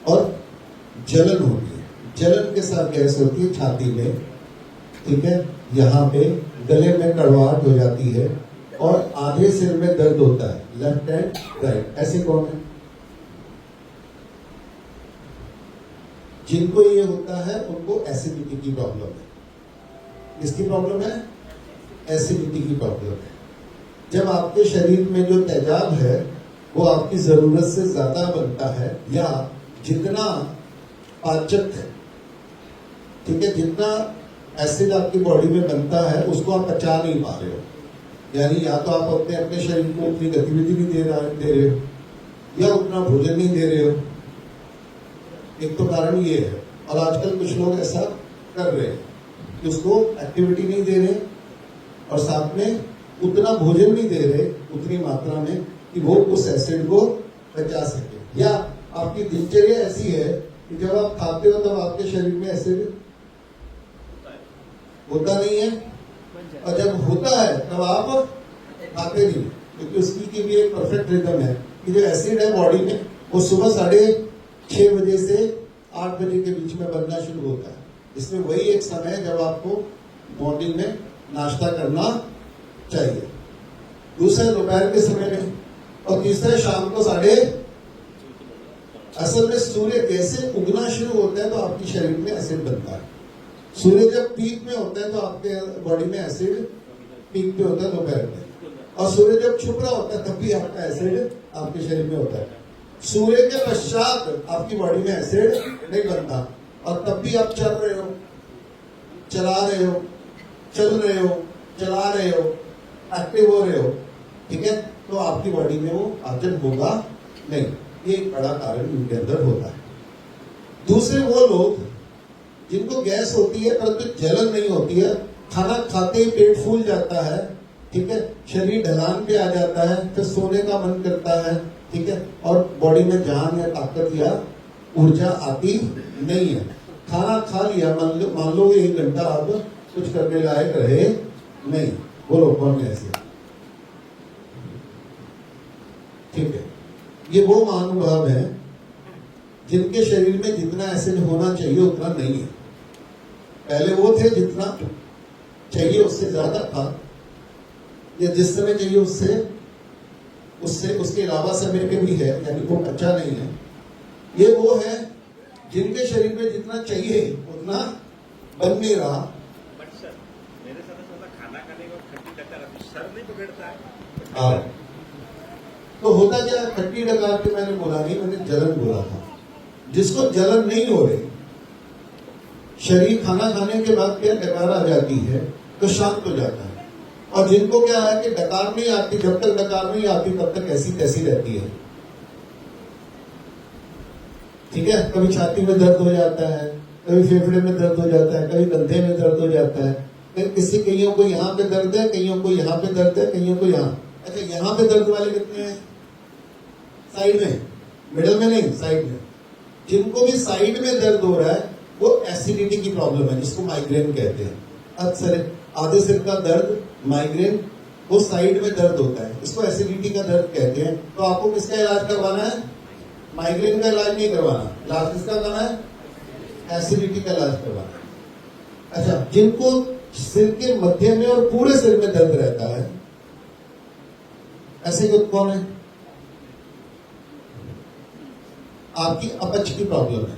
और जलन होती है। जलन के साथ गैस होती है छाती में, ठीक है, यहाँ पे गले में कड़वाहट हो जाती है और आधे सिर में दर्द होता है, लेफ्ट एंड राइट। ऐसे कौन है जिनको ये होता है? उनको एसिडिटी की प्रॉब्लम है। किसकी प्रॉब्लम है? एसिडिटी की प्रॉब्लम है। जब आपके शरीर में जो तेजाब है वो आपकी जरूरत से ज्यादा बनता है, या जितना पाचक, ठीक है, जितना एसिड आपकी बॉडी में बनता है उसको आप पचा नहीं पा रहे हो, यानी या तो आप अपने शरीर को उतनी गतिविधि नहीं दे रहे हो, या उतना भोजन नहीं दे रहे हो। एक तो कारण ये है। और आजकल कुछ लोग ऐसा कर रहे हैं कि उसको एक्टिविटी नहीं दे रहे और साथ में उतना भोजन नहीं दे रहे उतनी मात्रा में कि वो उस एसिड को बचा सके। या आपकी दिनचर्या ऐसी है कि जब आप खाते हो तब आपके शरीर में एसिड होता नहीं है, और जब होता है तब आप खाते नहीं, क्योंकि उसकी की भी एक परफेक्ट रिदम है कि जो एसिड है बॉडी में वो सुबह 6:30 बजे से 8 बजे के बीच में बनना शुरू होता है। इसमें वही एक समय है जब आपको मॉर्निंग में नाश्ता करना चाहिए, दूसरा दोपहर के समय में, और तीसरा शाम को 8:30। असल में सूर्य जैसे उगना शुरू होता है तो आपके शरीर में एसिड बनता है। सूर्य जब पीक में होता है तो आपके बॉडी में एसिड पीक पे होता है दोपहर में, और सूर्य जब छुप रहा होता है तब भी आपका एसिड आपके शरीर में होता है। सूर्य के पश्चात आपकी बॉडी में एसिड नहीं बनता, और तब भी आप चल रहे हो, चला रहे हो, चल रहे हो, चला रहे हो, एक्टिव हो रहे हो, ठीक है, तो आपकी बॉडी में वो पाचन होगा नहीं। ये एक बड़ा कारण इनके अंदर होता है। दूसरे वो लोग जिनको गैस होती है परंतु जलन नहीं होती है, खाना खाते ही पेट फूल जाता है, ठीक है, शरीर ढलान पे आ जाता है, फिर सोने का मन करता है, ठीक है, और बॉडी में जान या ताकत या ऊर्जा आती नहीं है। खाना खा लिया, मान लो 1 घंटा अब कुछ करने लायक रहे नहीं, बोलो कौन है ऐसे? ठीक है, ये वो महानुभाव है जिनके शरीर में जितना एसिड होना चाहिए उतना नहीं है। पहले वो थे जितना चाहिए उससे ज्यादा था, या जिस समय चाहिए उससे उसके अलावा समय पे भी है, यानी वो अच्छा नहीं है। ये वो है जिनके शरीर में जितना चाहिए उतना बन नहीं रहा। बट सर, मेरे साथ खाना खाने के बाद खट्टी डकार सर नहीं पकड़ता है। हाँ, तो होता क्या, खट्टी डकार के मैंने बोला नहीं, मैंने जलन बोला था। जिसको जलन नहीं हो रही, शरीर खाना खाने के बाद क्या डकार आ जाती है तो शांत हो जाता है। और जिनको क्या है कि डकार नहीं आती, जब तक डकार नहीं आती तब तक ऐसी तैसी रहती है, ठीक है। कभी छाती में दर्द हो जाता है, कभी फेफड़े में दर्द हो जाता है, कभी कंधे में दर्द हो जाता है, कईयों को यहाँ पे दर्द है, कईयों को यहाँ पे दर्द है, कईयों को यहाँ। अच्छा, यहाँ पे दर्द वाले कितने हैं? साइड में, मिडल में नहीं, साइड में। जिनको भी साइड में दर्द हो रहा है वो एसिडिटी की प्रॉब्लम है, जिसको माइग्रेन कहते हैं। अक्सर आधे सिर का दर्द, माइग्रेन, वो साइड में दर्द होता है, इसको एसिडिटी का दर्द कहते हैं। तो आपको किसका इलाज करवाना है? माइग्रेन का इलाज नहीं करवाना, इलाज किसका करना है? एसिडिटी का इलाज करवाना है। अच्छा, जिनको सिर के मध्य में और पूरे सिर में दर्द रहता है, ऐसे कौन है? आपकी अपच की प्रॉब्लम है,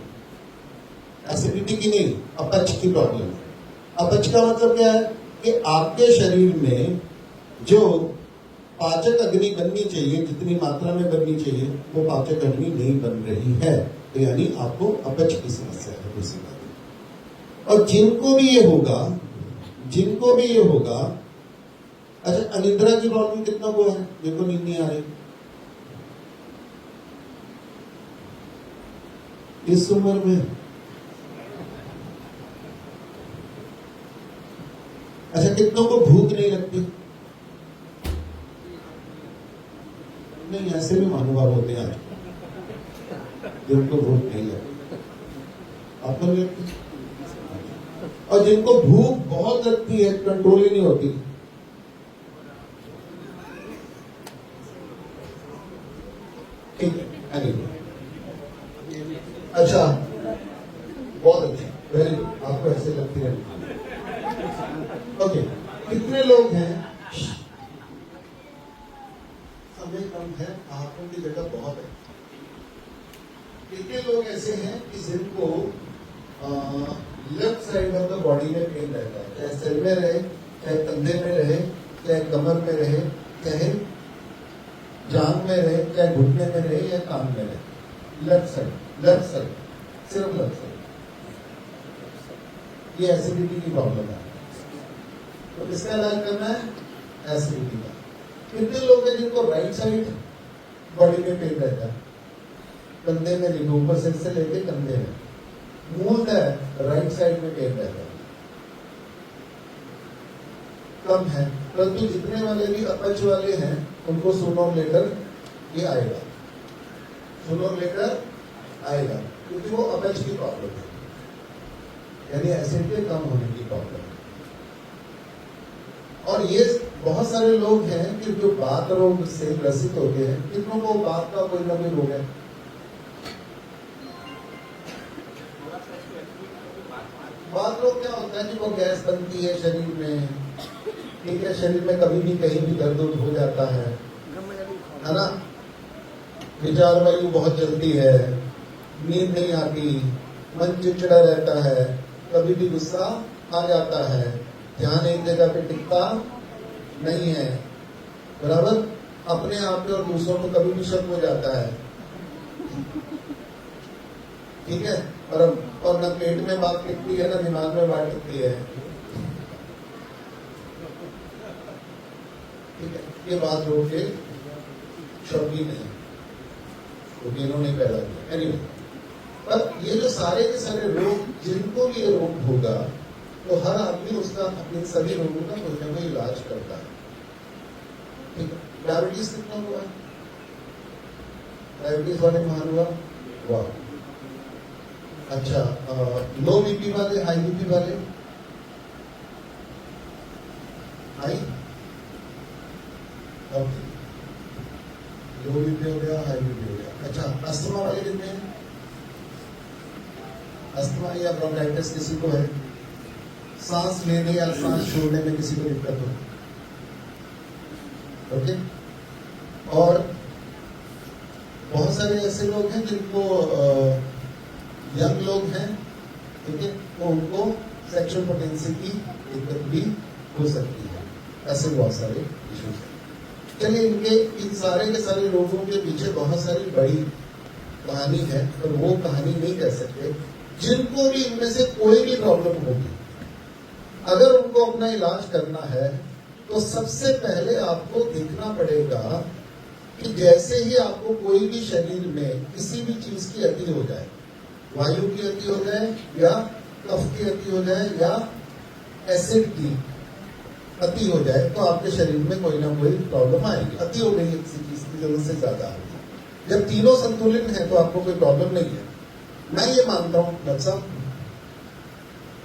एसिडिटी की नहीं, अपच की प्रॉब्लम है। अपच का मतलब क्या है कि आपके शरीर में जो पाचक अग्नि बननी चाहिए, जितनी मात्रा में बननी चाहिए, वो पाचक अग्नि नहीं बन रही है, तो यानी आपको अपच की समस्या है, दूसरी बात। और जिनको भी ये होगा, अच्छा, अनिद्रा की प्रॉब्लम कितना को है जिनको नींद नहीं आ रही? इस उम्र में? अच्छा, कितनों को भूख नहीं लगती? नहीं, ऐसे भी महानुभाव होते हैं जिनको भूख नहीं लगती। आपको नहीं लगती? और जिनको भूख बहुत लगती है, कंट्रोल ही नहीं होती। ठीक है, अच्छा, बहुत अच्छा, वेरी गुड, आपको ऐसे लगती है। ओके, कितने लोग हैं, समय कम है, हाथों की जगह बहुत है, कितने लोग ऐसे हैं कि जिनको left side of the body में पेन रहता है, चाहे सिर में रहे, चाहे कंधे में रहे, चाहे कमर में रहे, चाहे जांघ में रहे, चाहे घुटने में रहे या कान में रहे, लेफ्ट साइड, सिर्फ लेफ्ट साइड, ये एसिडिटी की प्रॉब्लम है, तो किसका इलाज करना है, एसिडिटी का। कितने लोग हैं जिनको राइट साइड बॉडी में पेन रहता है, कंधे में लिखो, ऊपर सिर से लेके कंधे में, मूलतः राइट साइड में पेन रहता है, कम है, परंतु जितने वाले भी अपच वाले हैं उनको सूनर लेटर ये आएगा, सूनर लेटर आएगा, क्योंकि वो अपच की प्रॉब्लम है, यानी एसिड के कम होने की प्रॉब्लम है। और ये बहुत सारे लोग हैं कि जो बात रोग से ग्रसित होते हैं, कितनों को बात का कोई ना कोई रोग है, बात रोग क्या होता है कि वो गैस बनती है शरीर में, ठीक है, शरीर में कभी भी कहीं भी दर्द हो जाता है ना, विचार वायु बहुत चलती है, नींद नहीं आती, मन चिड़चिड़ा रहता है, कभी भी गुस्सा आ जाता है, ध्यान एक जगह पे टिकता नहीं है, बराबर, अपने आप पे और दूसरों को कभी भी शक हो जाता है, ठीक है, और न पेट में बात टिकती है, न दिमाग में बात टिकती है, ठीक है, ये बात रोग के शौकीन है, क्योंकि इन्होंने पैदा किया। एनीवे, पर ये जो सारे के सारे रोग, जिनको भी ये रोग होगा, तो हर आदमी उसका अपने सभी रोगों का कोई ना कोई इलाज करता है, ठीक है। डायबिटीज कितना हुआ, डायबिटीज वाले महान हुआ, वाह, अच्छा, लो बीपी वाले, हाई बीपी वाले, हाई, ओके, लो बीपी हो गया, हाई बीपी हो गया, अच्छा, अस्थमा वाले कितने हैं, अस्थमा या ब्रोंकाइटिस किसी को है, सांस लेने या सांस छोड़ने में किसी को दिक्कत हो, ओके, और बहुत सारे ऐसे लोग हैं जिनको यंग लोग हैं, ठीक है, तो उनको सेक्सुअल पोटेंसी की दिक्कत भी हो सकती है, ऐसे बहुत सारे इश्यूज हैं। चलिए, इन सारे के सारे लोगों के पीछे बहुत सारी बड़ी कहानी है, और वो कहानी नहीं कह सकते। जिनको भी इनमें से कोई भी प्रॉब्लम होगी, अगर उनको अपना इलाज करना है, तो सबसे पहले आपको देखना पड़ेगा कि जैसे ही आपको कोई भी शरीर में किसी भी चीज की अति हो जाए, वायु की अति हो जाए, या कफ की अति हो जाए, या एसिड की अति हो जाए, तो आपके शरीर में कोई ना कोई प्रॉब्लम आएगी। अति हो गई किसी चीज की, जरूरत से ज्यादा होगी। जब तीनों संतुलित है तो आपको कोई प्रॉब्लम नहीं है। मैं ये मानता हूं डॉक्टर साहब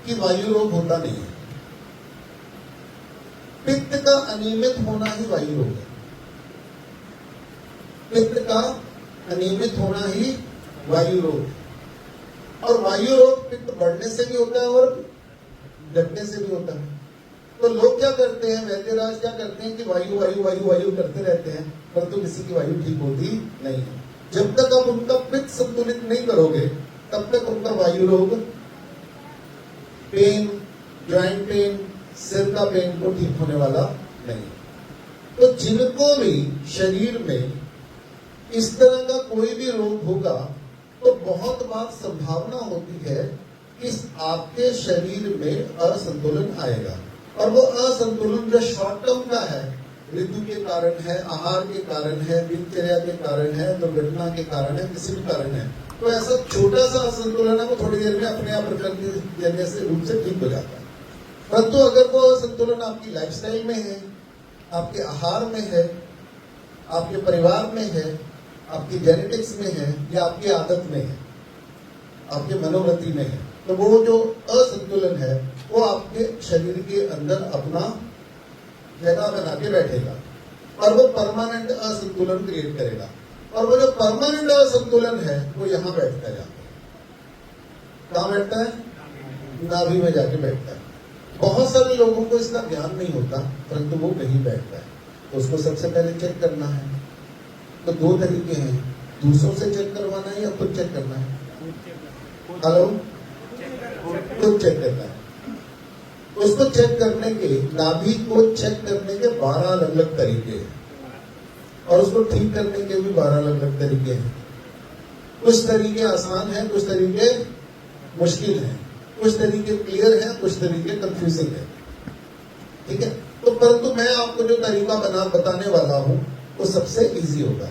कि वायु रोग होता नहीं है, पित्त का अनियमित होना ही वायु रोग है, पित्त का अनियमित होना ही वायु रोग है। और वायु रोग पित्त बढ़ने से भी होता है और घटने से भी होता है। तो लोग क्या करते हैं, वैद्यराज क्या करते हैं कि वायु वायु वायु वायु करते रहते हैं, परंतु किसी की वायु ठीक होती नहीं है। जब तक आप उनका पित्त संतुलित नहीं करोगे, तब तक उनका वायु रोग, पेन, ज्वाइंट पेन, सिर का पेन को ठीक होने वाला नहीं। तो जिनको भी शरीर में इस तरह का कोई भी रोग होगा, तो बहुत बार संभावना होती है कि आपके शरीर में असंतुलन आएगा। और वो असंतुलन जो शॉर्ट टर्म का है, ऋतु के कारण है, आहार के कारण है, दिनचर्या के कारण है, दुर्घटना के कारण है, किसी भी कारण है, तो ऐसा छोटा सा असंतुलन है वो थोड़ी देर में अपने आप प्रकृति जन्य से रूप से ठीक हो जाता है। परंतु अगर वो असंतुलन आपकी लाइफस्टाइल में है, आपके आहार में है, आपके परिवार में है, आपकी जेनेटिक्स में है, या आपकी आदत में है, आपके मनोवृत्ति में है, तो वो जो असंतुलन है वो आपके शरीर के अंदर अपना जगह बना के बैठेगा और वो परमानेंट असंतुलन क्रिएट करेगा। और वो जो परमानेंट असंतुलन है वो यहाँ बैठता जाता है। कहाँ बैठता है? नाभि में जाके बैठता है। बहुत सारे लोगों को इसका ज्ञान नहीं होता, परंतु वो कहीं बैठता है, तो उसको सबसे पहले चेक करना है। तो दो तरीके हैं, दूसरों से चेक करवाना है या खुद चेक करना है। हेलो, खुद चेक करना है। उसको चेक करने के, नाभि को चेक करने के 12 अलग अलग तरीके हैं, और उसको ठीक करने के भी 12 अलग अलग तरीके हैं। कुछ तरीके आसान हैं, कुछ तरीके मुश्किल हैं, कुछ तरीके क्लियर हैं, कुछ तरीके कंफ्यूजिंग हैं। ठीक है, तो परंतु मैं आपको जो तरीका बताने वाला हूं वो सबसे इजी होगा।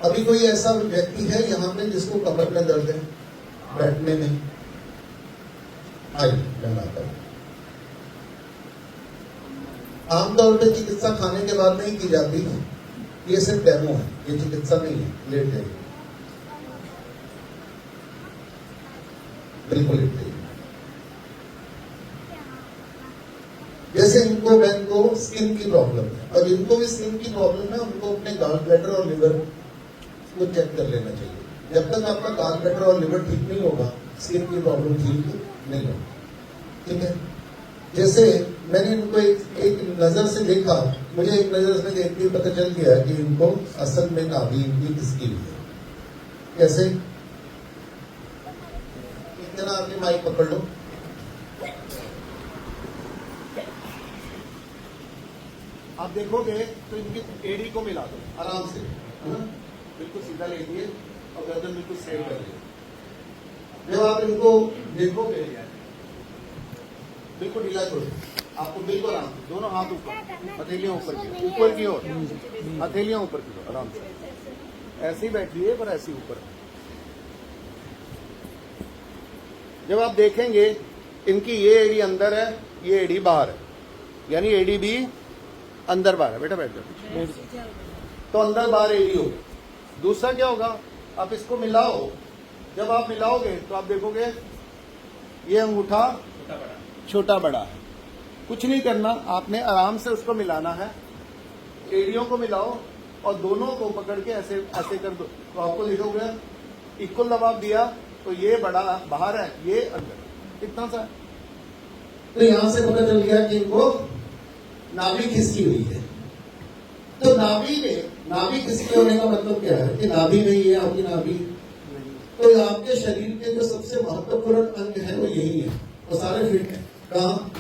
अभी कोई ऐसा व्यक्ति है यहाँ पे जिसको कमर में दर्द है, बैठने में? आइए मैं आता हूं। आमतौर पर चिकित्सा खाने के बाद नहीं की जाती, ये सिर्फ डेमो है, ये चिकित्सा नहीं है। लेट जाइए, बिल्कुल लेट जाइए। जैसे इनको बहन को स्किन की प्रॉब्लम है, और जिनको भी स्किन की प्रॉब्लम है उनको अपने गॉल ब्लैडर और लिवर को चेक कर लेना चाहिए। जब तक आपका गॉल ब्लैडर और लिवर ठीक नहीं होगा, स्किन की प्रॉब्लम ठीक नहीं होगी। ठीक है, जैसे मैंने इनको एक नजर से देखा, मुझे एक नजर से देखते ही पता चल गया कि इनको असल में नाभि इनकी किसकी हुई है। कैसे? इतना आपने माइक पकड़ लो, आप देखोगे तो इनकी एड़ी को मिला दो आराम से, है ना? बिल्कुल सीधा लेटिए और गर्दन बिल्कुल स्ट्रेट कर लीजिए। जब आप इनको देखोगे बिल्कुल ढीला करो, आपको बिल्कुल आराम से, दोनों हाथ ऊपर, हथेलियां ऊपर की ओर, हथेलियां ऊपर की ओर, आराम से ऐसे ही बैठिए, पर ऐसे ऊपर। जब आप देखेंगे इनकी ये एड़ी अंदर है, ये एड़ी बाहर है, यानी एड़ी भी अंदर बाहर है। बेटा बैठ जाओ, तो अंदर बाहर एड़ी होगी। दूसरा क्या होगा, आप इसको मिलाओ, जब आप मिलाओगे तो आप देखोगे ये अंगूठा छोटा बड़ा है। कुछ नहीं करना, आपने आराम से उसको मिलाना है, एड़ियों को मिलाओ और दोनों को पकड़ के ऐसे ऐसे कर दो, तो आपको देखोगे इक्वल दबाव दिया तो ये बड़ा बाहर है, ये अंदर, कितना सा। तो यहां से पता चल गया कि इनको नाभि खिसकी हुई है। तो नाभि खिसके होने का मतलब क्या है कि नाभि नहीं है आपकी नाभि, तो आपके शरीर के जो सबसे महत्वपूर्ण अंग है वो यही है, वो सारे फिट है। कहाँ?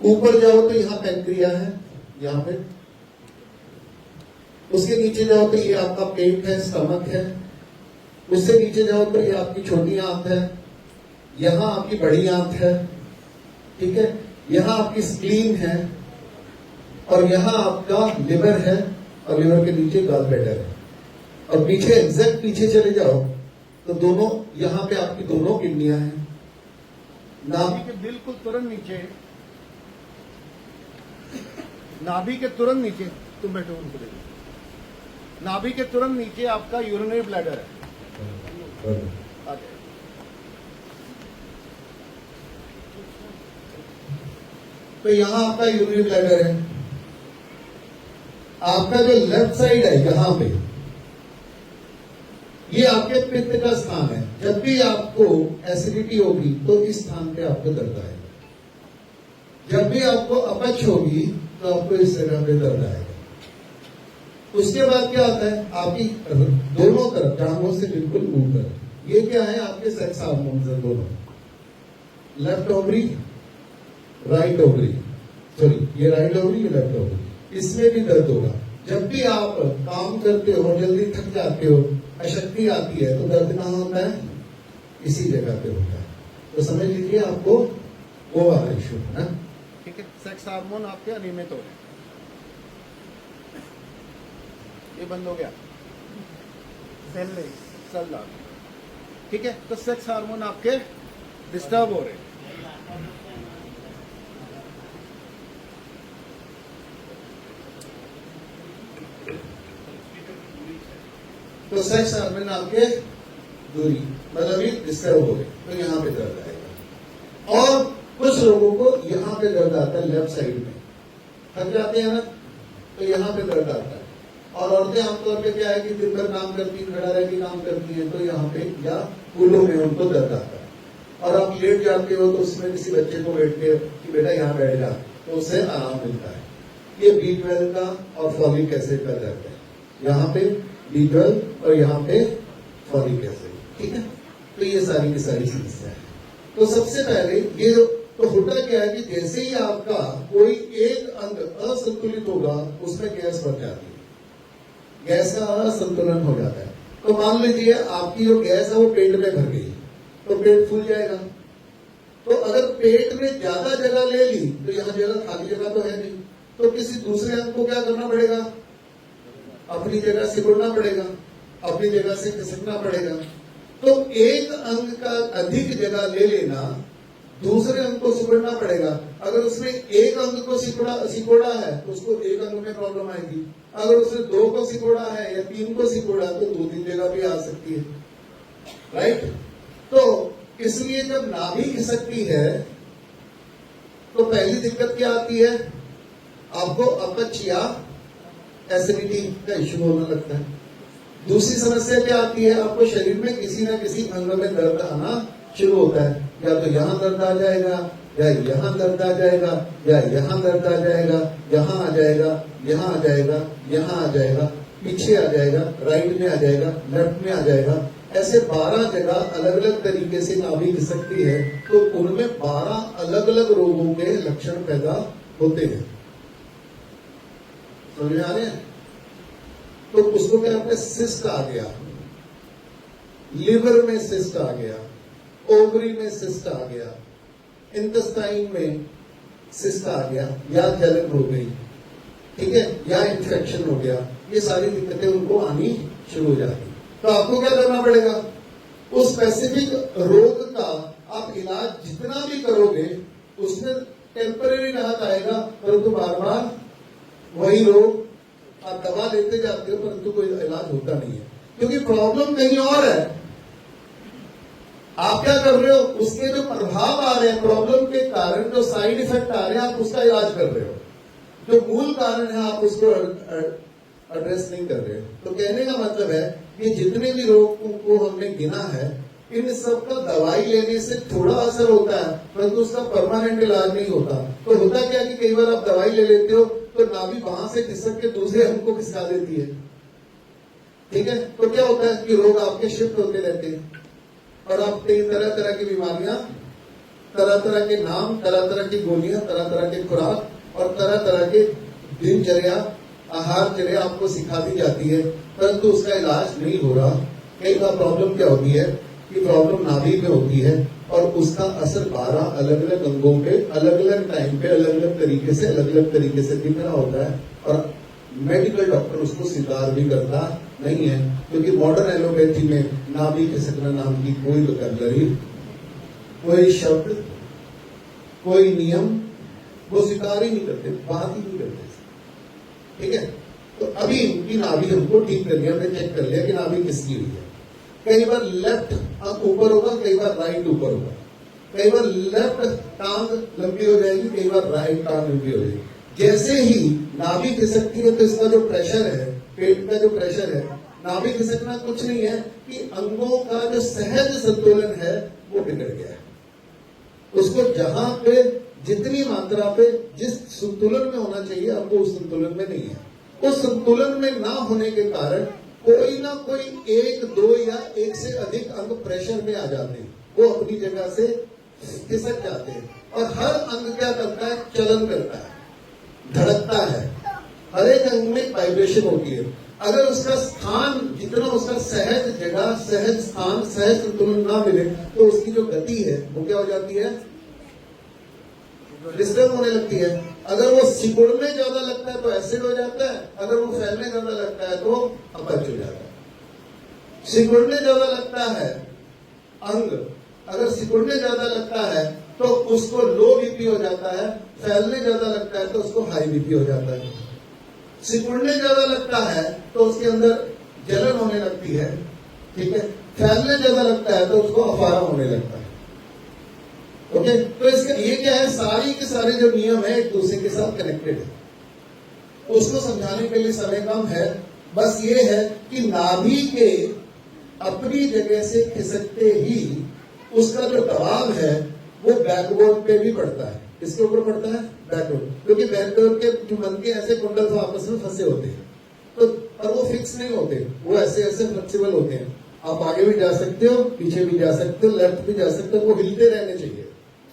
ऊपर जाओ तो यहाँ पैंक्रिया है, यहाँ पे। उसके नीचे जाओ तो ये आपका पेट है, स्टमक है। उससे नीचे जाओ तो ये आपकी छोटी आंत है, यहाँ आपकी बड़ी आंत है। ठीक है, यहाँ आपकी स्प्लीन है, और यहाँ आपका लिवर है, और लिवर के नीचे गॉल ब्लैडर है। और पीछे एग्जैक्ट पीछे चले जाओ तो दोनों, यहाँ पे आपकी दोनों किडनियां हैं। नाभि के बिल्कुल तुरंत नीचे, नाभि के तुरंत नीचे, तुम बैठो उनको देखो, नाभि के तुरंत नीचे आपका यूरिनरी ब्लैडर है। तो यहाँ आपका यूरिनरी ब्लैडर है। आपका जो लेफ्ट साइड है यहाँ पे, ये आपके पित्त का स्थान है। जब भी आपको एसिडिटी होगी तो इस स्थान पे आपको दर्द आएगा। जब भी आपको अपच होगी तो आपको इस जगह पे दर्द आएगा। उसके बाद क्या आता है, आपकी दोनों तरफ टांगों से बिल्कुल ऊपर, ये क्या है, आपके सेक्स हार्मोन्स है दोनों, left ovary, right ovary, sorry ये राइट ओवरी, ये लेफ्ट ओवरी, इसमें भी दर्द होगा। जब भी आप काम करते हो, जल्दी थक जाते हो, अशक्ति आती है, तो दर्द कहाँ होता है, इसी जगह पे होता है। तो समझ लीजिए आपको वो वाला इशू है ना। ठीक है, सेक्स हार्मोन आपके अनियमित हो रहे हैं, ये बंद हो गया, सेल नहीं, सेल डाल। ठीक है, तो सेक्स हार्मोन आपके डिस्टर्ब हो रहे हैं। तो सेक्स हार्मोन आपके दूरी, मतलब ये डिस्टर्ब हो गए, तो यहाँ पे दर्द आएगा। और कुछ लोगों को यहाँ पे दर्द आता है, लेफ्ट साइड में थक जाते हैं ना, तो यहाँ पे दर्द आता है। और औरतें आमतौर पे क्या है कि दिन भर काम करती, खड़ा रह के काम करती है, तो यहाँ पे या कूलों में उनको दर्द आता है। और अब आप लेट जाते हो तो उसमें किसी बच्चे को बैठ के कि बेटा यहाँ बैठ जा, तो उससे आराम मिलता है। ये B12 का और फॉलिक एसिड का दर्द है, यहाँ पे B12 और यहाँ पे फॉलिक एसिड, ठीक है। तो ये सारी की सारी समस्या है। तो सबसे पहले ये तो होता क्या है कि जैसे ही आपका कोई एक अंग असंतुलित होगा उसमें गैस बढ़ जाती है, गैस का असंतुलन हो जाता है। तो मान लीजिए आपकी जो गैस है वो पेट में भर गई, तो पेट फूल जाएगा। तो अगर पेट में ज्यादा जगह ले ली तो यहाँ जगह खाली जगह तो है नहीं, तो किसी दूसरे अंग को क्या करना पड़ेगा, अपनी जगह सिकुड़ना पड़ेगा, अपनी जगह से खिसकना पड़ेगा। तो एक अंग का अधिक जगह ले लेना, दूसरे अंग को सिकुड़ना पड़ेगा। अगर उसने एक अंग को सिकोड़ा है तो उसको एक अंग में प्रॉब्लम आएगी। अगर उसने 2 को सिकोड़ा है या 3 को सिकोड़ा तो 2-3 जगह भी आ सकती है, राइट। तो इसलिए जब नाभि खिसकती है तो पहली दिक्कत क्या आती है, आपको अपच या एसिडिटी का इश्यू होने लगता है। दूसरी समस्या क्या आती है, आपको शरीर में किसी ना किसी अंग में दर्द आना शुरू होता है, या तो यहाँ दर्द आ जाएगा, या यहाँ दर्द आ जाएगा, या यहाँ दर्द आ जाएगा, यहाँ आ जाएगा, यहाँ आ जाएगा, यहाँ आ जाएगा, पीछे आ जाएगा, राइट में आ जाएगा, लेफ्ट में आ जाएगा। ऐसे 12 जगह अलग अलग तरीके से नाभि खिसकती है, तो उनमें 12 अलग अलग रोगों के लक्षण पैदा होते हैं। समझ में आ रहे हैं? तो उसको क्या कहते हैं, सिस्ट आ गया, लिवर में सिस्ट आ गया, ओवरी में सिस्ट आ गया, इंटेस्टाइन में सिस्ट आ गया, या जलन हो गई, ठीक है, या इन्फेक्शन हो गया। ये सारी दिक्कतें उनको आनी शुरू हो जाती। तो आपको क्या करना पड़ेगा, उस स्पेसिफिक रोग का आप इलाज जितना भी करोगे उसमें टेम्परेरी राहत आएगा, परंतु बार बार वही रोग आप दवा लेते जाते हो परंतु कोई इलाज होता नहीं है, क्योंकि प्रॉब्लम कहीं और है। आप क्या कर रहे हो, उसके जो प्रभाव आ रहे हैं, प्रॉब्लम के कारण जो साइड इफेक्ट आ रहे हैं, आप उसका इलाज कर रहे हो। जो मूल कारण है आप उसको एड्रेस नहीं कर रहे हो। तो कहने का मतलब है कि जितने भी रोगों को हमने गिना है, इन सब का दवाई लेने से थोड़ा असर होता है, परंतु उसका परमानेंट इलाज नहीं होता। तो होता क्या कि कई बार आप दवाई ले लेते हो तो नाभि वहां से खिसक के दूसरे अंग को खिसका देती है, ठीक है। तो क्या होता है कि रोग आपके शिफ्ट होते रहते हैं, और आप कई तरह तरह की बीमारियां, तरह तरह के नाम, तरह तरह की गोलियां, तरह तरह के खुराक और तरह तरह के दिनचर्या, आहारचर्या आपको सिखा दी जाती है, परंतु उसका इलाज नहीं हो रहा। कई बार प्रॉब्लम क्या होती है कि प्रॉब्लम नाभि में होती है और उसका असर 12 अलग अलग अंगों पे अलग अलग टाइम पे अलग अलग तरीके से दिख रहा होता है, और मेडिकल डॉक्टर उसको स्वीकार भी करता नहीं है, क्योंकि मॉडर्न एलोपैथी में नाभि खिसकना नाम की कोई वोकैबुलरी, कोई शब्द, कोई नियम वो स्वीकार ही नहीं करते, बात ही नहीं करते, ठीक है। तो अभी उनकी नाभि हमको ठीक कर लिया, हमने चेक कर लिया कि नाभि किसकी हुई है। कई बार लेफ्ट अंग ऊपर होगा, कई बार राइट ऊपर होगा, कई बार लेफ्ट टांग लंबी हो जाएगी, कई बार राइट टांग लंबी हो जाएगी। जैसे ही नाभि खिसकती है तो इसका जो प्रेशर है, पेट का जो प्रेशर है, नाभि खिसकना कुछ नहीं है कि अंगों का जो सहज संतुलन है वो बिगड़ गया है। उसको जहां पे जितनी मात्रा पे जिस संतुलन में होना चाहिए अब वो उस संतुलन में नहीं है। उस संतुलन में ना होने के कारण कोई ना कोई 1, 2 या 1 से अधिक अंग प्रेशर में आ जाते हैं, वो अपनी जगह से खिसक जाते हैं, और हर अंग क्या करता है, चलन करता है, धड़कता है। हर एक अंग में वाइब्रेशन होती है। अगर उसका स्थान जितना, उसका सहज जगह, सहज स्थान, सहज संतुलन ना मिले तो उसकी जो गति है वो क्या हो जाती है, डिस्टर्ब होने लगती है। अगर वो सिकुड़ने ज्यादा लगता है तो एसिड हो जाता है, अगर वो फैलने ज्यादा लगता है तो अपच हो जाता है। सिकुड़ने ज्यादा लगता है अंग, अगर सिकुड़ने ज्यादा लगता है तो उसको लो बीपी हो जाता है, फैलने ज्यादा लगता है तो उसको हाई बीपी हो जाता है। सिकुड़ने ज्यादा लगता है तो उसके अंदर जलन होने लगती है, ठीक है, फैलने ज्यादा लगता है तो उसको अफारा होने लगता है। ओके, तो इसका ये क्या है, सारी के सारे जो नियम है एक दूसरे के साथ कनेक्टेड है। उसको समझाने के लिए समय कम है, बस ये है कि नाभि के अपनी जगह से खिसकते ही उसका जो दबाव है वो बैकबोन पे भी पड़ता है। किसके ऊपर पड़ता है? बैकबोन, क्योंकि बैकबोन के जो मन के ऐसे कुंडल तो आपस में फंसे होते हैं, तो पर वो फिक्स नहीं होते, वो ऐसे ऐसे फ्लेक्सिबल होते हैं। आप आगे भी जा सकते हो, पीछे भी जा सकते हो, लेफ्ट भी जा सकते हो, वो हिलते रहने चाहिए।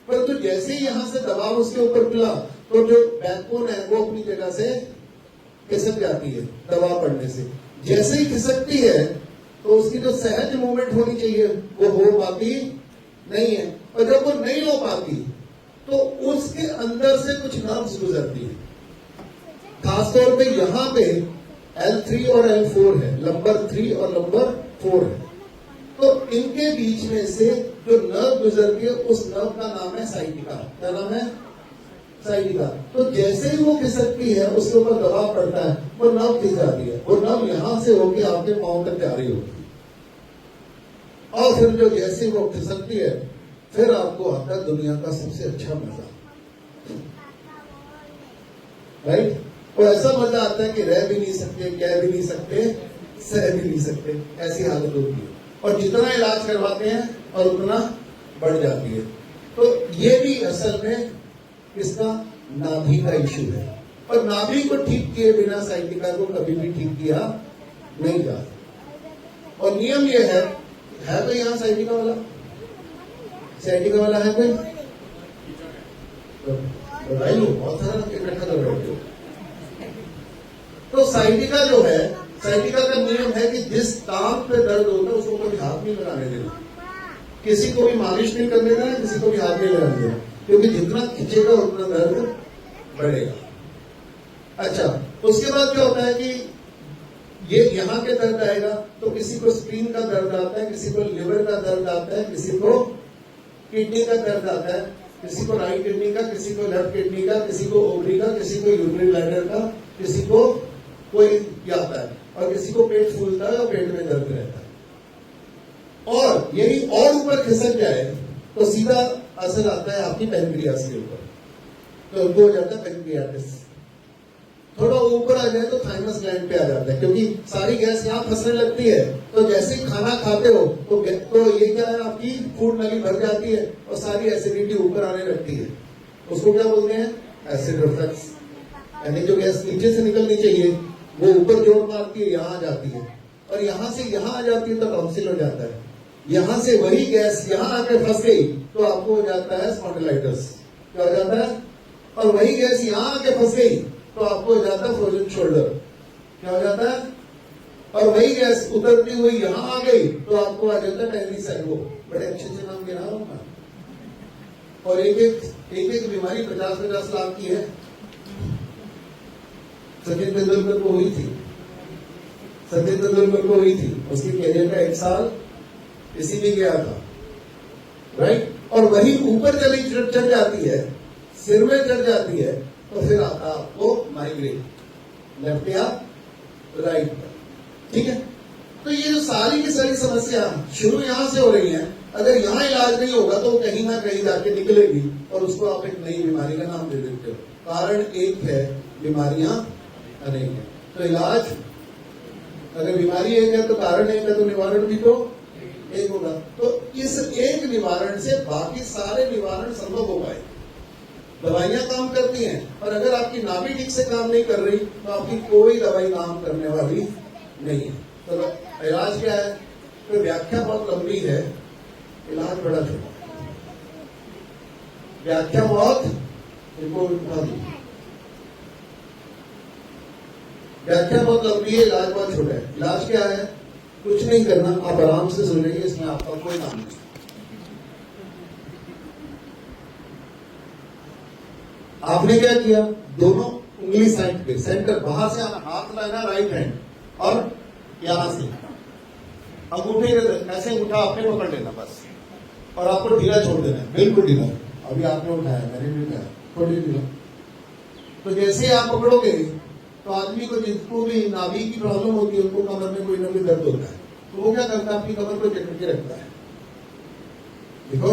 परंतु तो जैसे ही यहाँ से दबाव उसके ऊपर मिला तो जो बैकबोन है वो अपनी जगह से खिसक जाती है दबाव पड़ने से। जैसे ही खिसकती है तो उसकी जो सहज मूवमेंट होनी चाहिए वो हो पाती नहीं है, और जब वो नहीं हो पाती तो उसके अंदर से कुछ नर्व्स गुजरती है। खासतौर पे यहाँ पे L3 और L4 है, लंबर 3 और लंबर 4 है, तो इनके बीच में से जो नर्व गुजरती है उस नर्व का नाम है साइटिका। क्या नाम है? साइटिका। तो जैसे ही वो खिसकती है उसके ऊपर दबाव पड़ता है, वो नर्व खिस जाती है, वो नर्व यहां से होके आपके पांव तक जा रही होगी, और फिर जो जैसे वो खिसकती है फिर आपको आता है दुनिया का सबसे अच्छा मजा, राइट? और ऐसा मजा आता है कि रह भी नहीं सकते, कह भी नहीं सकते, सह भी नहीं सकते, ऐसी हालत होती है। और जितना इलाज करवाते हैं और उतना बढ़ जाती है। तो ये भी असल में इसका नाभि का इशू है, और नाभि को ठीक किए बिना साइटिका को कभी भी ठीक किया नहीं जा सकता। और नियम ये है तो यहाँ साइटिका वाला है कोई? बताइए, बहुत सारा इकट्ठा कर रहे हो। तो साइटिका जो है, साइटिका का नियम है कि जिस टांग पे दर्द होता है उसको कभी हाथ नहीं लगाने देना, किसी को भी मालिश नहीं करने देना, किसी को भी हाथ नहीं लगाने देना, क्योंकि जितना खींचेगा उतना दर्द बढ़ेगा। अच्छा, उसके बाद क्या होता है कि ये यहाँ के दर्द आएगा तो किसी को स्प्लीन का दर्द आता है, किसी को लिवर का दर्द आता है, किसी को किडनी का दर्द आता है, किसी को राइट किडनी का, किसी को लेफ्ट किडनी का, किसी को ओवरी का, किसी को यूरिनरी ब्लैडर का, किसी को कोई आता है, और किसी को पेट फूलता है और पेट में दर्द रहता है। और यही और ऊपर खिसक जाए तो सीधा असर आता है आपकी पेनक्रियास के ऊपर, तो उनको हो जाता है पेनक्रियाटिस। थोड़ा ऊपर आ जाए तो थाइमस ग्लैंड पे आ जाता है, क्योंकि सारी गैस यहाँ फंसने लगती है। तो जैसे ही खाना खाते हो तो ये क्या है, आपकी फूड नली भर जाती है और सारी एसिडिटी ऊपर आने लगती है। उसको क्या बोलते हैं? Acid reflux. यानी जो गैस नीचे से निकलनी चाहिए वो ऊपर जोर मारती है, यहाँ आ जाती है, और यहाँ से यहाँ आ जाती है तो टॉन्सिल हो जाता है। यहाँ से वही गैस यहाँ आके फंस गई तो आपको हो जाता है स्पॉन्डिलाइटिस। क्या हो जाता है? और वही गैस यहाँ आके फंस गई तो आपको हो जाता है फ्रोजन शोल्डर। क्या हो जाता है? और वही गैस उतरती हुई यहाँ आ गई तो आपको आ जाता है टेनिस एल्बो। बड़े अच्छे से नाम गिना रहा हूं मैं। और एक एक बीमारी 50-50 लाख की है। सचिन तेंदुलकर को हुई थी, उसके कैरियर का 1 साल इसी में गया था, राइट? और वही ऊपर चढ़ जाती है, सिर में चढ़ जाती है, तो फिर आता आपको माइग्रेन, लेफ्ट या राइट पर। ठीक है? तो ये जो सारी की सारी समस्या शुरू यहां से हो रही है, अगर यहाँ इलाज नहीं होगा तो कहीं ना कहीं जाके निकलेगी और उसको आप एक नई बीमारी का नाम दे देते हो। कारण एक है, बीमारियां अनेक है। तो इलाज, अगर बीमारी एक है तो कारण एक है, तो निवारण भी तो एक होगा। तो इस एक निवारण से बाकी सारे निवारण संभव हो पाए। दवाइयां काम करती हैं, और अगर आपकी नाभि ठीक से काम नहीं कर रही तो आपकी कोई दवाई काम करने वाली नहीं है। तो इलाज क्या है? तो व्याख्या बहुत लंबी है, इलाज बड़ा छोटा। व्याख्या बहुत, व्याख्या बहुत लंबी है, इलाज बहुत छोटा है। इलाज क्या है? कुछ नहीं करना, आप आराम से सुनेंगे, इसमें आपका कोई काम नहीं। आपने क्या किया? दोनों उंगली साइड पे, सेंटर, बाहर से हाथ लाना राइट हैंड, और यहां से अंगूठे ऐसे अंगूठा आपने पकड़ लेना बस, और आपको ढीला छोड़ देना है, बिल्कुल ढीला। अभी आपने उठाया, मैंने भी उठाया, थोड़ी ढीला। तो जैसे आप पकड़ोगे तो आदमी को, जिसको भी नाभि की प्रॉब्लम होती है, उनको कमर में कोई ना कोई दर्द होता है, तो वो क्या करता है? अपनी कमर को जकड़ के रखता है। देखो,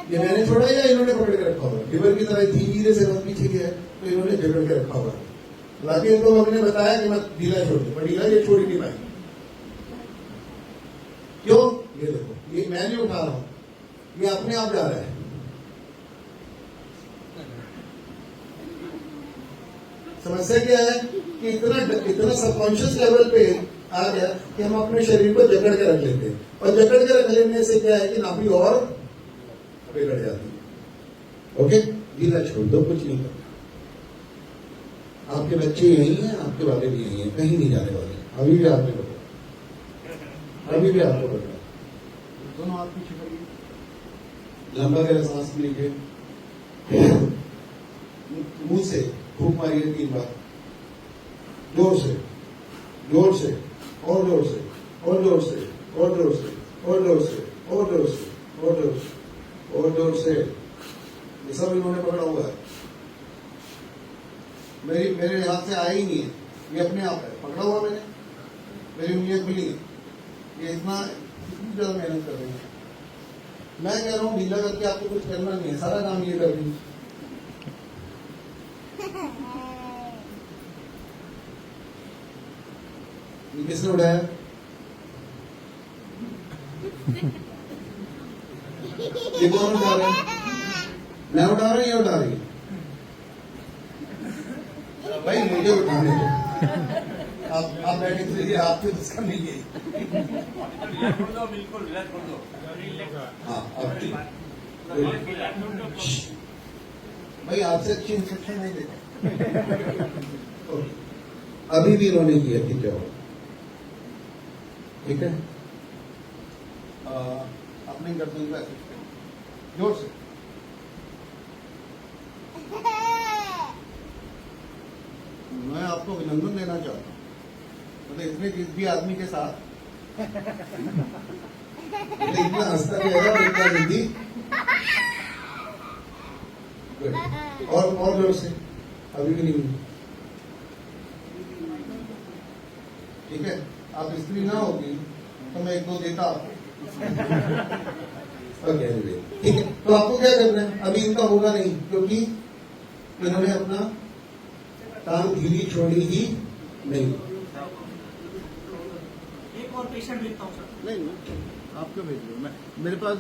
ये मैंने छोड़ा या इन्होंने पकड़ के रखा हुआ? लिवर की तरह धीरे से बहुत पीछे गया, तो इन्होंने जकड़ के रखा हुआ। हालांकि इनको हमने बताया कि मैं ढीला छोड़ दूं, पर ढीला ये छोड़ ही नहीं पाएंगे। क्यों? ये देखो, ये मैंने नहीं उठा रहा हूं, ये अपने आप जा रहा है। समस्या क्या है कि इतना सबकॉन्शियस लेवल पे आ गया कि हम अपने शरीर को जकड़ के रख लेते हैं, और जकड़ के रख लेने से क्या है कि नाभि और बिगड़ जाती है। ओके, ढीला छोड़ दो, कुछ नहीं करना। आपके बच्चे यही हैं, आपके वाले भी यही हैं, कहीं नहीं जाने वाले। अभी भी आपने पकड़ा, अभी भी आपको पकड़ा। दोनों हाथ पीछे करिए, लंबा गहरा सांस लीजिए, मुंह से फूंक मारिए 3 बार, जोर से, जोर से, और जोर से, और जोर से, और जोर से, और जोर से, और जोर से, और जोर से, और जोर से। ये सब इन्होंने पकड़ा हुआ है, मेरे हाथ से आया ही नहीं है, ये अपने आप है, पकड़ा हुआ मैंने, मेरी उंगलियां खुली है। ये इतना कितनी ज्यादा मेहनत कर रही है। मैं कह रहा हूँ ढीला करके आपको कुछ करना नहीं है, सारा काम ये कर रही है। ये किसने उठाया? ये कौन उठा रहा है? मैं उठा रहा हूँ, ये उठा रही है? भाई मुझे उठाने दो, आप बैठे थे, आपके उसका नहीं है। बिल्कुल रिलैक्स कर दो। हाँ, अब ठीक। भाई आपसे अच्छी इंस्ट्रक्शन नहीं देते। अभी भी इन्होंने किया कि क्या हो, ठीक है? अपने गर्दन का जोर से, मैं आपको अभिनंदन देना चाहता हूँ, मतलब इतने जिस भी आदमी के साथ इतना हंसता रहेगा और इतना जल्दी। और जोर से, अभी भी नहीं हुई, ठीक है? आप स्त्री ना होगी तो मैं 1-2 देता आपको। ओके, ठीक है। तो आपको क्या करना है? अभी इनका होगा नहीं, क्योंकि इन्होंने अपना काम धीरे छोड़ी ही नहीं। एक और पेशेंट लिखता हूँ सर। नहीं, आपको भेज दो। मैं मेरे पास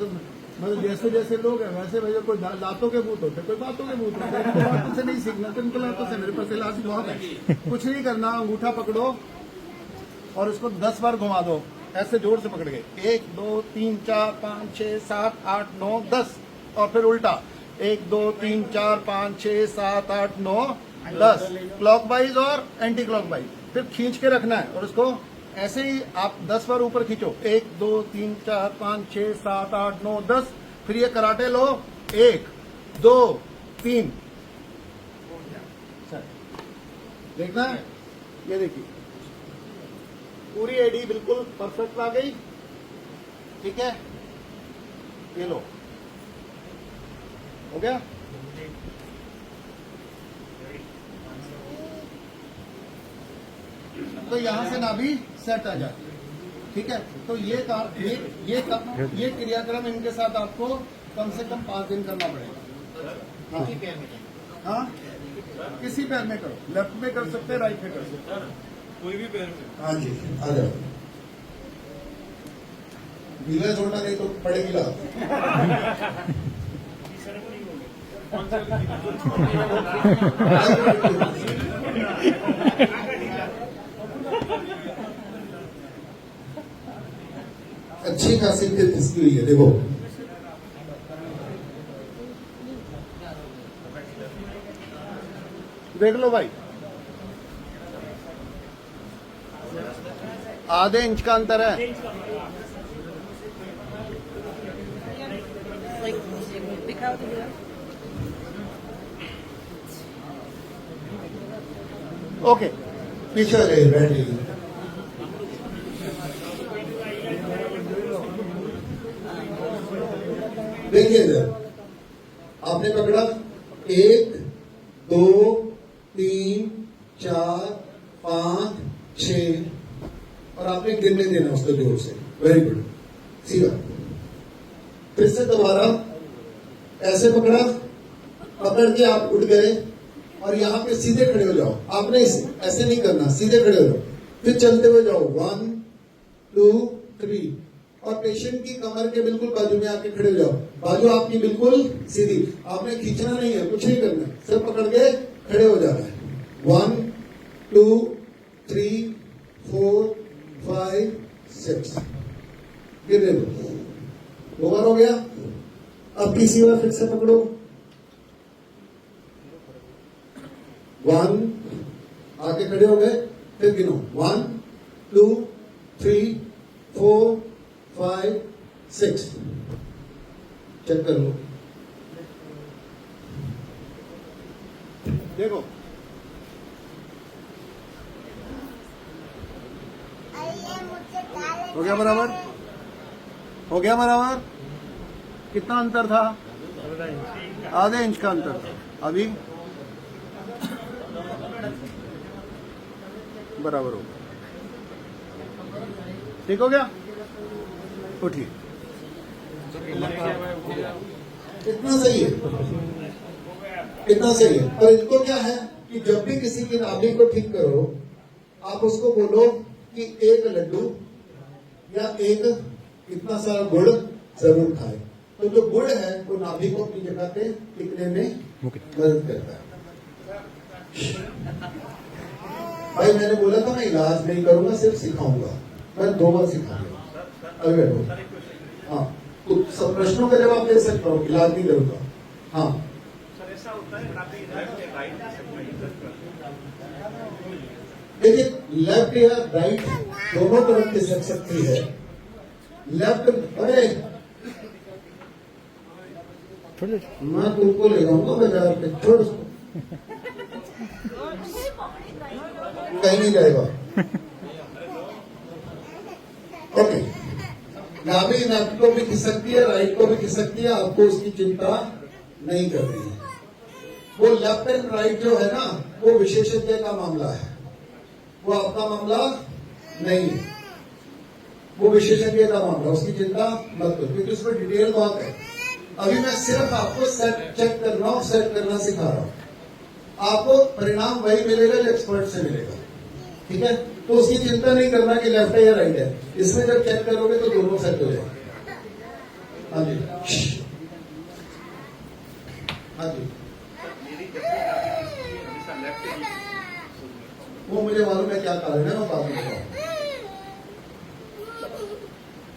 मतलब जैसे जैसे लोग हैं वैसे भैया, कोई दांतों के भूत होते, कोई बातों के भूत होते। इनको बातों से नहीं सीखना, तो इनको बातों से। मेरे पास इलाज बहुत है, कुछ नहीं करना। अंगूठा पकड़ो और उसको 10 बार घुमा दो, ऐसे जोर से पकड़ के। 1 2 3 4 5 6 7 8 9 10, और फिर उल्टा 1 2 3 4 5 6 7 8 9 10, क्लॉकवाइज और एंटी क्लॉकवाइज। फिर खींच के रखना है, और उसको ऐसे ही आप 10 बार ऊपर खींचो। 1 2 3 4 5 6 7 8 9 10। फिर ये कराटे लो, 1 2 3। देखना है, ये देखिए पूरी एडी बिल्कुल परफेक्ट आ गई, ठीक है? ये लो, हो गया? तो यहां से नाभि सेट आ जाती है, ठीक है? तो ये क्रियाक्रम इनके साथ आपको कम से कम 5 दिन करना पड़ेगा। हाँ, हाँ, किसी पैर में करो, लेफ्ट में कर सकते हैं, राइट में कर सकते हैं, कोई भी पैर में। हाँ जी, आ जाओ। ढीला छोड़ना नहीं तो पड़ेगी लात। अच्छी खासी खिसकी हुई है, देखो। देख लो भाई, आधे इंच का अंतर है। ओके, पीछे आ जाइए, बैठ जाइए। देखिए इधर, आपने पकड़ा 1 2 3 4 5 6, और आपने गिरने देना उसको जोर से। वेरी गुड, सीधा। फिर से दोबारा ऐसे पकड़ा, पकड़ के आप उठ गए, और यहाँ पे सीधे खड़े हो जाओ। आपने ऐसे नहीं करना, सीधे खड़े हो जाओ। फिर चलते हुए जाओ, 1 2 3, और पेशेंट की कमर के बिल्कुल बाजू में आके खड़े हो जाओ। बाजू आपकी बिल्कुल सीधी, आपने खींचना नहीं है, कुछ नहीं करना, सिर्फ पकड़ के खड़े हो जाना है। 1 2 3 4 5 6 गिरने दो। 2 बार हो गया। अब तीसरी बार फिर से पकड़ो। 1 आके खड़े हो गए, फिर गिनो 1 2 3 4 5 6 चेक कर लो। देखो हो गया बराबर, हो गया बराबर। कितना अंतर था? आधे इंच का अंतर था। अभी बराबर हो गया। ठीक हो गया। उठिए। इतना सही है, इतना सही है। पर इनको क्या है कि जब भी किसी की नाभि को ठीक करो, आप उसको बोलो कि एक लड्डू या एक इतना सारा गुड़ जरूर खाए। तो जो गुड़ है वो नाभि को अपनी जगह पे टिकने में मदद करता है। भाई मैंने बोला था मैं इलाज नहीं करूंगा, सिर्फ सिखाऊंगा। मैं 2 बार सिखाऊंगा। अभी बैठो। हाँ, तो सब प्रश्नों का जवाब दे सकता हूँ, इलाज नहीं करूंगा। हाँ सर ऐसा होता है काफी लेफ्ट या राइट देखिए, लेफ्ट या राइट दोनों तरफ की लग सकती है। लेफ्ट, अरे मैं तुमको ले जाऊंगा बाजार पे, छोड़ उसको, कहीं नहीं जाएगा। ओके, नाभि लेफ्ट को भी खिसकती है, राइट को भी खिसकती है, आपको उसकी चिंता नहीं करनी है। वो लेफ्ट एंड राइट जो है ना, वो विशेषज्ञ का मामला है, वो आपका मामला नहीं है। वो विशेषज्ञ का मामला, उसकी चिंता मत करो, क्योंकि उसमें डिटेल बहुत है। अभी मैं सिर्फ आपको सेट चेक कर रहा हूं, सेट करना सिखा रहा हूं। आपको परिणाम वही मिलेगा जो एक्सपर्ट से मिलेगा, ठीक है? तो उसकी चिंता नहीं करना कि लेफ्ट है या राइट है। इसमें जब चेक करोगे तो दोनों सेट हो जाएंगे। हाँ जी, हाँ जी, वो मुझे मालूम है क्या कारण है, मैं बाद में बताऊंगा।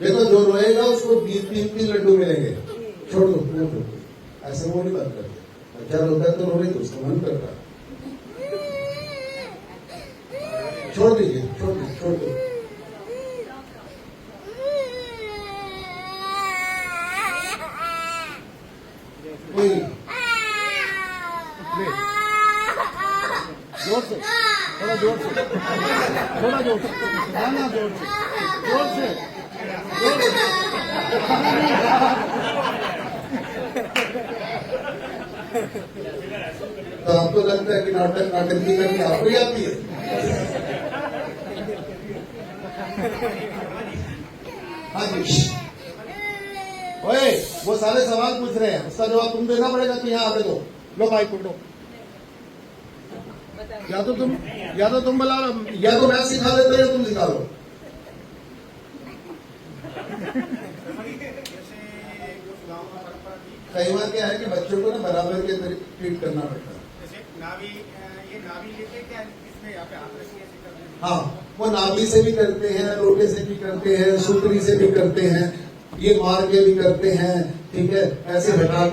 देखो, जो रोएगा उसको 3 लड्डू मिलेंगे। छोड़ दो, वो छोड़ दो, ऐसे वो नहीं बात करते। बच्चा रोता है तो रोने तो उसका मन कर रहा है, छोड़ दीजिए, छोड़ दो, छोड़ दो। कोई जोर से, थोड़ा जोर से, थोड़ा जोर से, ना जोर से, जोर से, जोर से। तो आपको लगता है कि नाटक की करनी आपको ही आती है? हाँ जी, ओए, वो सारे सवाल पूछ रहे हैं, उसका जवाब तुम देना पड़ेगा कि यहाँ आके दो। लो भाई पकड़ो, या तो तुम बुला लो, या तो मैं सिखा देता या तुम सिखा लो। कई बार क्या है कि बच्चों को ना बराबर के ट्रीट करना पड़ता है। ये नाभि लेके क्या इसमें यहाँ पे हाथ रखिए, हाँ, वो नाभि से भी करते हैं, लोटे से भी करते हैं, सूतरी से भी करते हैं, ये मार के भी करते हैं, ठीक है? ऐसे हटा